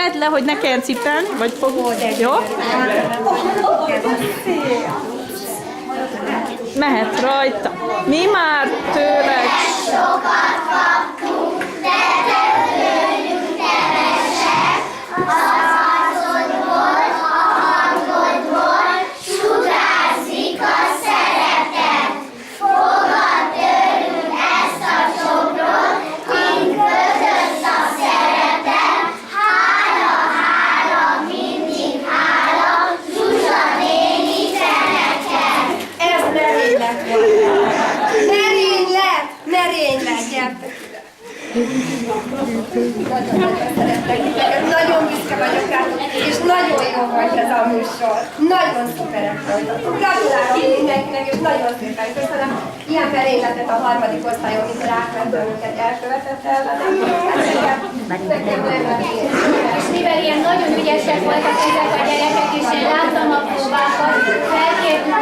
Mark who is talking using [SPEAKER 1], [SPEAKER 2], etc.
[SPEAKER 1] Emeld le, hogy ne kelljen cipelni, vagy fogod, jó? Mehet rajta. Mi már tőled
[SPEAKER 2] Sokat kaptunk, de tőlünk kevesebb. Az arcodból, a hangodból sugárzik a szeretet. Fogad tőlünk ezt a csokrot, mint kötött a szeretet. Hála, hála, mindig hála, Zsuzsa néni te neked.
[SPEAKER 3] Ez merénylet volt. Merénylet, gyertek ide. Nagyon szerettek titeket, nagyon büszke vagyok rátok, és nagyon jó volt ez a műsor. Nagyon szuperek voltatok. Gratulálok mindenkinek, és nagyon szépen köszönöm. Ilyen merényletet a harmadik osztályon, mint rákvető őket elkövetett ellen. Nekem nem
[SPEAKER 4] És mivel ilyen nagyon ügyesek voltak ezek a gyerekek, és én láttam a próbákat, felkértük